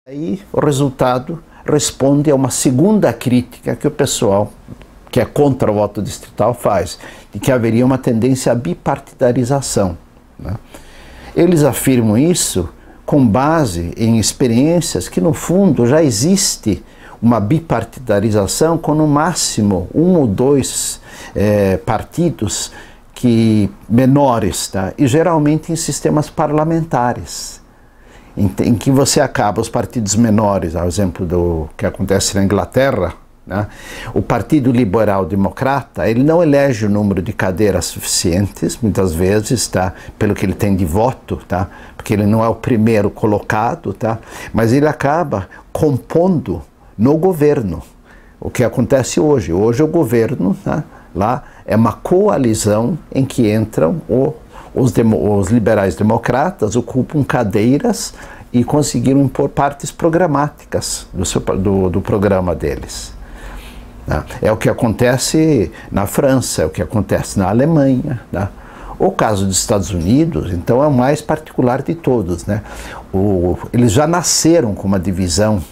Aí o resultado responde a uma segunda crítica que o pessoal que é contra o voto distrital faz, de que haveria uma tendência à bipartidarização, né? Eles afirmam isso com base em experiências que, no fundo, já existe uma bipartidarização com, no máximo, um ou dois partidos menores, tá? E geralmente em sistemas parlamentares, em que você acaba os partidos menores, ao exemplo do que acontece na Inglaterra, né? O Partido Liberal Democrata, ele não elege o número de cadeiras suficientes, muitas vezes, tá? Pelo que ele tem de voto, tá? Porque ele não é o primeiro colocado, tá? Mas ele acaba compondo no governo. O que acontece hoje? Hoje o governo, tá? Lá é uma coalizão em que entram os liberais democratas, ocupam cadeiras e conseguiram impor partes programáticas do programa deles. É o que acontece na França, é o que acontece na Alemanha, né? O caso dos Estados Unidos, então, é o mais particular de todos, né? Eles já nasceram com uma divisão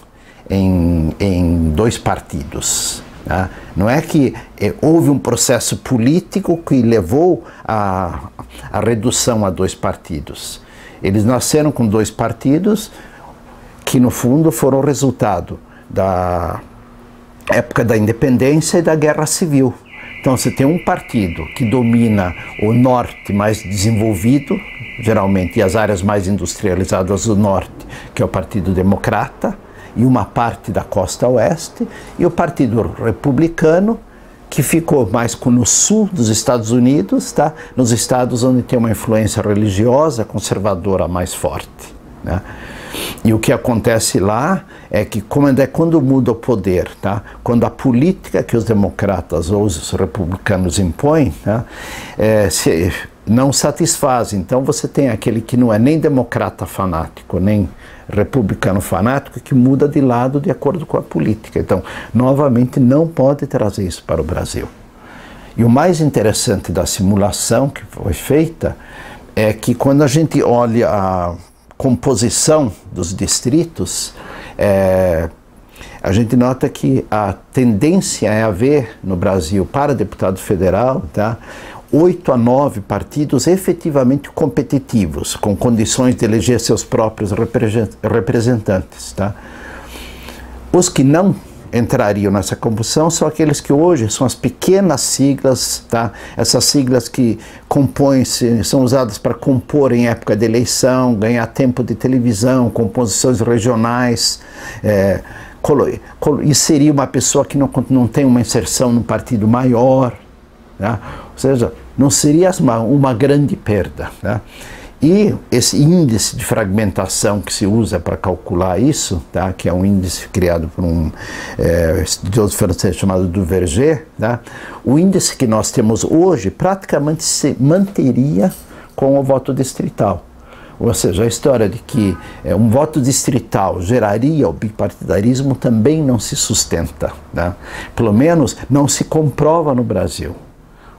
em dois partidos, né? Não é que houve um processo político que levou à redução a dois partidos. Eles nasceram com dois partidos que, no fundo, foram resultado da época da independência e da guerra civil. Então você tem um partido que domina o norte mais desenvolvido, geralmente, e as áreas mais industrializadas do norte, que é o Partido Democrata, e uma parte da costa oeste, e o Partido Republicano, que ficou mais no sul dos Estados Unidos, tá? Nos estados onde tem uma influência religiosa conservadora mais forte, né? E o que acontece lá é que quando muda o poder, tá? Quando a política que os democratas ou os republicanos impõem, tá? Não satisfaz, então você tem aquele que não é nem democrata fanático, nem republicano fanático, que muda de lado de acordo com a política. Então, novamente, não pode trazer isso para o Brasil. E o mais interessante da simulação que foi feita é que quando a gente olha a composição dos distritos, a gente nota que a tendência é haver no Brasil, para deputado federal, tá, 8 a 9 partidos efetivamente competitivos, com condições de eleger seus próprios representantes, tá? Os que não entrariam nessa composição são aqueles que hoje são as pequenas siglas, tá? Essas siglas que são usadas para compor em época de eleição, ganhar tempo de televisão, composições regionais, e seria uma pessoa que não tem uma inserção no partido maior, né? Ou seja, não seria uma grande perda, né? E esse índice de fragmentação que se usa para calcular isso, tá? Que é um índice criado por um estudioso francês chamado Duverger, tá? O índice que nós temos hoje praticamente se manteria com o voto distrital. Ou seja, a história de que um voto distrital geraria o bipartidarismo também não se sustenta, né? Pelo menos não se comprova no Brasil.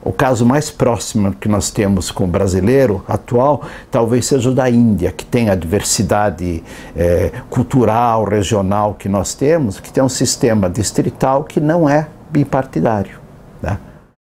O caso mais próximo que nós temos com o brasileiro atual talvez seja o da Índia, que tem a diversidade cultural, regional que nós temos, que tem um sistema distrital que não é bipartidário, né?